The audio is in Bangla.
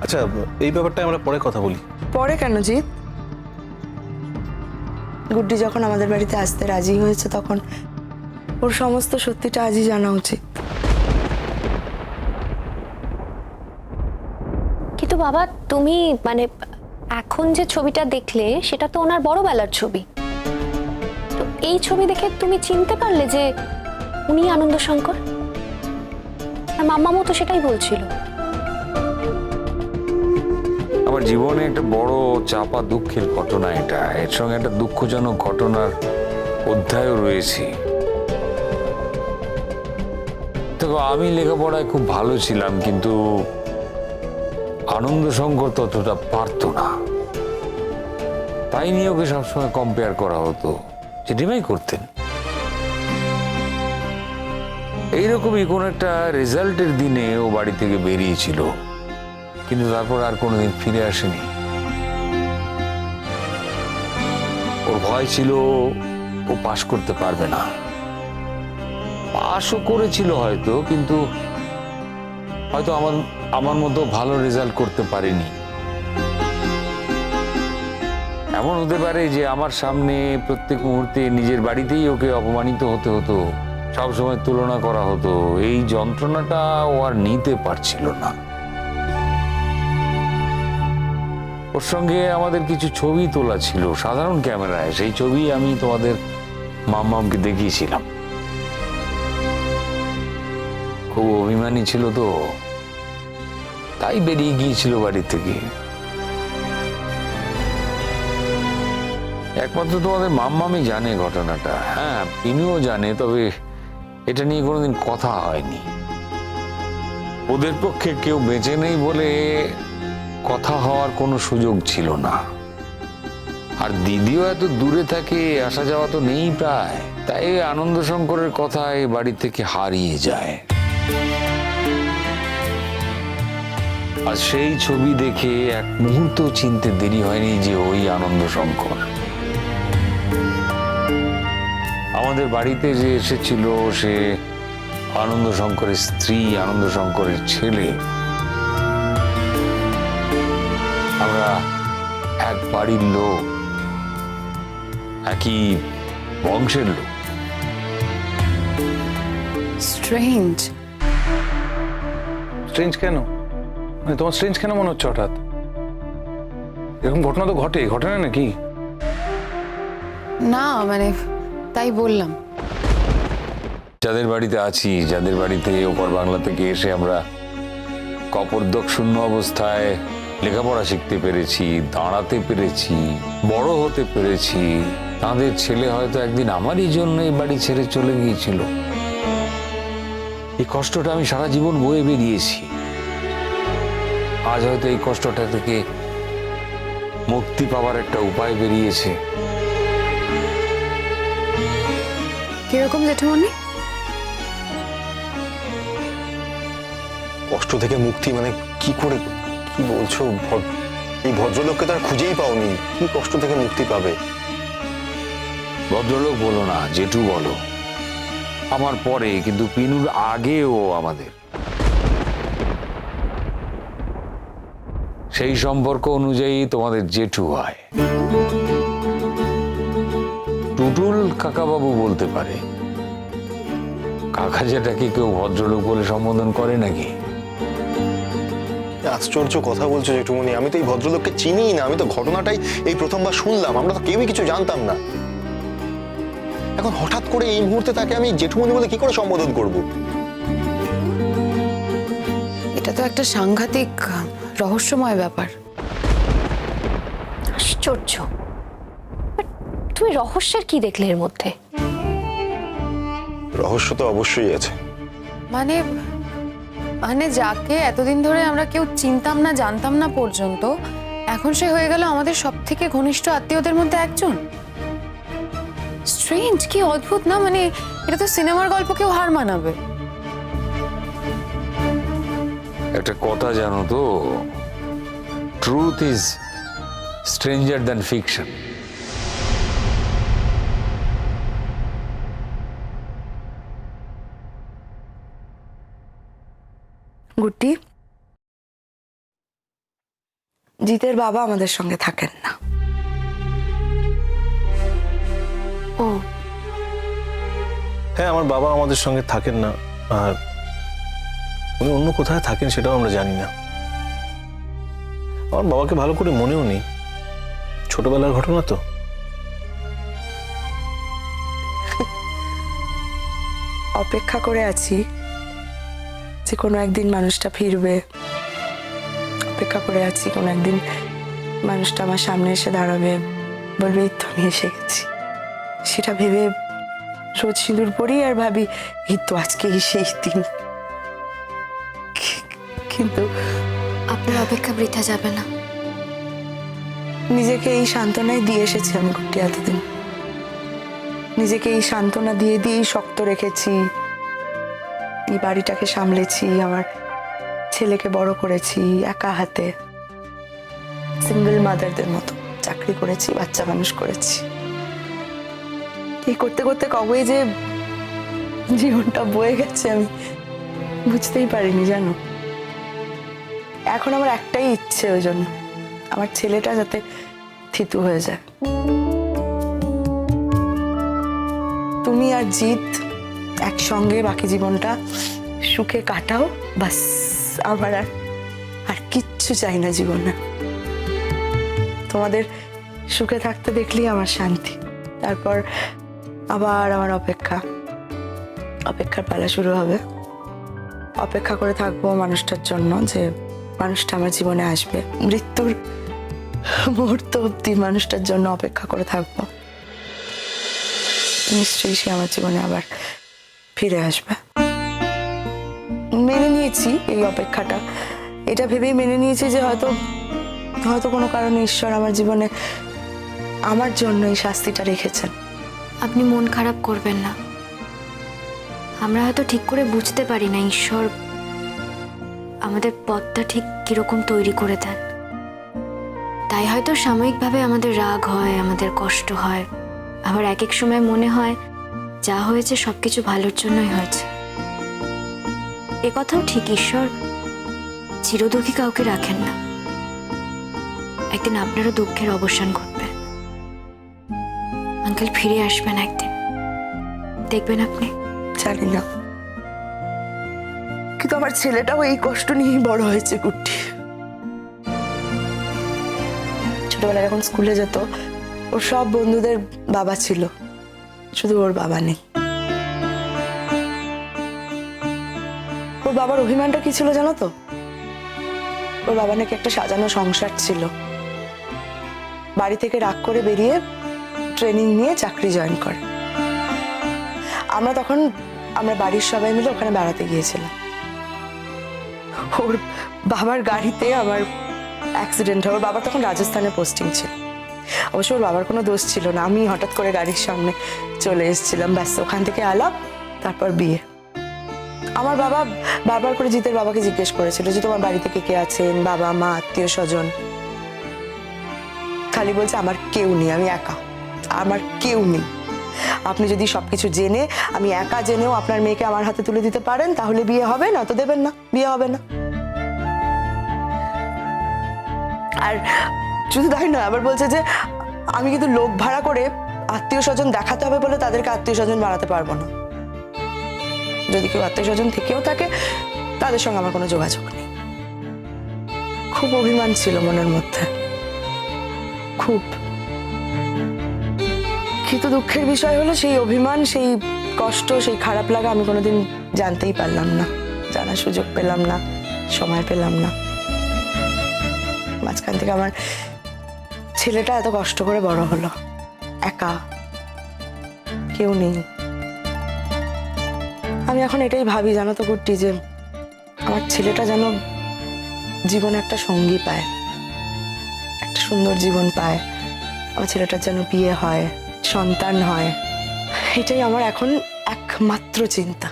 আচ্ছা, এই ব্যাপারটা আমরা পরে কথা বলি। পরে কেন জিৎ? গুড্ডি যখন আমাদের বাড়িতে আসতে রাজি হয়েছে তখন ওর সমস্ত সত্যিটা আজই জানা উচিত। কিন্তু বাবা, তুমি মানে এখন যে ছবিটা দেখলে সেটা তো ওনার বড়বেলার ছবি। তো এই ছবি দেখে তুমি চিনতে পারলে যে উনি আনন্দ শঙ্কর? আর মাম্মামও তো সেটাই বলছিল। আমার জীবনে একটা বড় চাপা দুঃখের ঘটনা এটা। এর সঙ্গে একটা দুঃখজনক ঘটনার অধ্যায়ও রয়েছে। দেখো, আমি লেখাপড়ায় খুব ভালো ছিলাম, কিন্তু আনন্দ শঙ্কর ততটা পারতো না। তাই নিয়ে ওকে সবসময় কম্পেয়ার করা হতো, যে ডিমাই করতেন। এইরকমই কোন একটা রেজাল্টের দিনে ও বাড়ি থেকে বেরিয়েছিল, কিন্তু তারপর আর কোনোদিন ফিরে আসেনি। ওর ভয় ছিল ও পাশ করতে পারবে না। পাশও করেছিল হয়তো, কিন্তু হয়তো আমার মতো ভালো রেজাল্ট করতে পারেনি। এমন হতে পারে যে আমার সামনে প্রত্যেক মুহূর্তে নিজের বাড়িতেই ওকে অপমানিত হতে হতো, সবসময় তুলনা করা হতো। এই যন্ত্রণাটা ও আর নিতে পারছিল না। ওর সঙ্গে আমাদের কিছু ছবি তোলা ছিল সাধারণ ক্যামেরায়। সেই ছবি আমি তোমাদের মাম্মামকে দেখিয়েছিলাম। খুব অভিমানী ছিল তো, তাই বেরিয়ে গিয়েছিল বাড়ি থেকে। একমাত্র তোমাদের মাম্মামই জানে ঘটনাটা। হ্যাঁ, পিনুও জানে, তবে এটা নিয়ে কোনোদিন কথা হয়নি। ওদের পক্ষে কেউ বেঁচে নেই বলে কথা হওয়ার কোনো সুযোগ ছিল না। আর দিদিও এত দূরে থাকে, আসা যাওয়া তো নেই প্রায়। তাই আনন্দ শঙ্করের কথায় বাড়ি থেকে হারিয়ে যায়। আর সেই ছবি দেখে এক মুহূর্ত চিনতে দেরি হয়নি যে ওই আনন্দ শঙ্কর। আমাদের বাড়িতে যে এসেছিল সে আনন্দ শঙ্করের স্ত্রী, আনন্দ শঙ্করের ছেলে। আমরা এক বাড়ির লোক, একই বংশের লোক। স্ট্রেঞ্জ। স্ট্রেঞ্জ কেন? মানে তোমার স্ট্রেঞ্জ কেন মনে হচ্ছে হঠাৎ? এরকম ঘটনা তো ঘটে না নাকি? না মানে তাই বললাম। যাদের বাড়িতে আছি, যাদের বাড়িতে ওপর বাংলা থেকে এসে আমরা কপর্দক শূন্য অবস্থায় লেখাপড়া শিখতে পেরেছি, দাঁড়াতে পেরেছি, বড় হতে পেরেছি, তাদের ছেলে হয়তো একদিন আমারই জন্য এই বাড়ি ছেড়ে চলে গিয়েছিল। এই কষ্টটা আমি সারা জীবন বয়ে বেরিয়েছি। আজ হয়তো এই কষ্টটা থেকে মুক্তি পাওয়ার একটা উপায় বেরিয়েছে। কিরকম জেঠুমনি? কষ্ট থেকে মুক্তি মানে কি করে, কি বলছো? এই ভদ্রলোককে তার খুঁজেই পাওনি, কি কষ্ট থেকে মুক্তি পাবে? ভদ্রলোক বলো না, জেঠু বলো। আমার পরে, কিন্তু পিনুর আগেও আমাদের। সেই সম্পর্ক অনুযায়ী তোমাদের জেঠু হয়। টুটুল কাকাবাবু বলতে পারে। কাকা যেটাকে কেউ ভদ্রলোক বলে সম্বোধন করে নাকি? আশ্চর্য কথা বলছো জেঠুমনি, আমি তো এই ভদ্রলোককে চিনিই না। আমি তো ঘটনাটাই এই প্রথমবার শুনলাম। আমরা তো কেউই কিছু জানতাম না। এখন হঠাৎ করে এই মুহূর্তে তাকে আমি জেঠুমনি বলে কি করে সম্বোধন করব? এটা তো একটা সাংঘাতিক রহস্যময় ব্যাপার। আশ্চর্য। তুমি রহস্যের কি দেখলে এর মধ্যে? রহস্য তো অবশ্যই আছে। মানে মানে যাকে এতদিন ধরে আমরা কেউ চিনতাম না, জানতাম না পর্যন্ত, এখন সে হয়ে গেল আমাদের সব থেকে ঘনিষ্ঠ আত্মীয়দের মধ্যে একজন। স্ট্রেঞ্জ, কি অদ্ভুত না? মানে এটা তো সিনেমার গল্পকেও হার মানাবে। একটা কথা জানো তো, truth is stranger than fiction. Guddi, জিতের বাবা আমাদের সঙ্গে থাকেন না। ও হ্যাঁ, আমার বাবা আমাদের সঙ্গে থাকেন না, আর উনি অন্য কোথায় থাকেন সেটাও আমরা জানি না। আমার বাবাকে ভালো করে মনেও নেই, ছোটবেলার ঘটনা তো। অপেক্ষা করে আছি যে কোনো একদিন মানুষটা ফিরবে, অপেক্ষা করে আছি কোনো একদিন মানুষটা আমার সামনে এসে দাঁড়াবে, বলবে এই তো আমি এসে গেছি। সেটা ভেবে রোজ সিঁদুর পরি আর ভাবি এই তো আজকে সেই দিন। কিন্তু আপনার অপেক্ষা বৃথা যাবে না। নিজেকে এই সান্ত্বনায় দিয়ে এসেছি আমি গুটি এতদিন। নিজেকে এই সান্ত্বনা দিয়ে দিয়েই শক্ত রেখেছি, এই বাড়িটাকে সামলেছি, আমার ছেলেকে বড় করেছি একা হাতে, সিঙ্গেল মাদারদের মতো চাকরি করেছি, বাচ্চা মানুষ করেছি। এই করতে করতে কবে যে জীবনটা বয়ে গেছে আমি বুঝতেই পারিনি জানো। এখন আমার একটাই ইচ্ছে, ওই জন্য আমার ছেলেটা যাতে থিতু হয়ে যায়। তুমি আর জিত একসঙ্গে বাকি জীবনটা সুখে কাটাও, বাস। আমার আর কিচ্ছু চাই না জীবনে। তোমাদের সুখে থাকতে দেখলেই আমার শান্তি। তারপর আবার আমার অপেক্ষার পালা শুরু হবে। অপেক্ষা করে থাকবো মানুষটার জন্য, যে মানুষটা আমার জীবনে আসবে। মৃত্যুর মুহূর্ত অব্দি মানুষটার জন্য অপেক্ষা করে থাকবো। নিশ্চয়ই সে আমার জীবনে আবার ফিরে আসবে। মেনে নিয়েছি এই অপেক্ষাটা, এটা ভেবেই মেনে নিয়েছি যে হয়তো কোনো কারণে ঈশ্বর আমার জীবনে আমার জন্য এই শাস্তিটা রেখেছেন। আপনি মন খারাপ করবেন না। আমরা হয়তো ঠিক করে বুঝতে পারি না ঈশ্বর আমাদের পথটা ঠিক কিরকম তৈরি করে দেন। তাই হয়তো সাময়িকভাবে আমাদের রাগ হয়, আমাদের কষ্ট হয়, আবার এক এক সময় মনে হয় যা হয়েছে সবকিছু ভালোর জন্যই হয়েছে। এ কথাও ঠিক, ঈশ্বর চিরদুঃখী কাউকে রাখেন না। একদিন আপনারও দুঃখের অবসান ঘটবে। আঙ্কেল ফিরে আসবেন একদিন, দেখবেন আপনি। জানি না, কিন্তু আমার ছেলেটাও এই কষ্ট নিয়েই বড় হয়েছে কুট্টি। ছোটবেলায় যখন স্কুলে যেত, ওর সব বন্ধুদের বাবা ছিল, শুধু ওর বাবা নেই। ওর বাবার অভিমানটা কি ছিল জানো তো? ওর বাবা নাকি একটা সাজানো সংসার ছিল, বাড়ি থেকে রাগ করে বেরিয়ে ট্রেনিং নিয়ে চাকরি জয়েন করে। আমরা বাড়ির সবাই মিলে ওখানে বেড়াতে গিয়েছিলাম। ওর বাবার গাড়িতে আমার অ্যাক্সিডেন্ট হয়। ওর বাবা তখন রাজস্থানে পোস্টিং ছিল। অবশ্য ওর বাবার কোনো দোষ ছিল না, আমি হঠাৎ করে গাড়ির সামনে চলে এসেছিলাম, ব্যাস। ওখান থেকে আলাপ, তারপর বিয়ে। আমার বাবা বারবার করে জিতের বাবাকে জিজ্ঞেস করেছিল যে তোমার বাড়িতে কে কে আছেন, বাবা মা আত্মীয় স্বজন। খালি বলছে আমার কেউ নেই, আমি একা, আমার কেউ নেই। আপনি যদি সবকিছু জেনে, আমি একা জেনেও আপনার মেয়েকে আমার হাতে তুলে দিতে পারেন, তাহলে বিয়ে হবে, না তো দেবেন না, বিয়ে হবে না। আর শুধু তাই নয়, আবার বলছে যে আমি কিন্তু লোক ভাড়া করে আত্মীয় স্বজন দেখাতে হবে বলে তাদেরকে আত্মীয় স্বজন বানাতে পারবো না। যদি কেউ আত্মীয় স্বজন থেকেও থাকে, তাদের সঙ্গে আমার কোনো যোগাযোগ নেই। খুব অভিমান ছিল মনের মধ্যে, খুব। কিন্তু দুঃখের বিষয় হলো সেই অভিমান, সেই কষ্ট, সেই খারাপ লাগা আমি কোনোদিন জানতেই পারলাম না, জানার সুযোগ পেলাম না, সময় পেলাম না। মাঝখান থেকে আমার ছেলেটা এত কষ্ট করে বড় হলো, একা, কেউ নেই। আমি এখন এটাই ভাবি জানো তো গুড্ডি, যে আমার ছেলেটা যেন জীবনে একটা সঙ্গী পায়, একটা সুন্দর জীবন পায়। আমার ছেলেটার যেন বিয়ে হয়, সন্তান হয়, এটাই আমার এখন একমাত্র চিন্তা।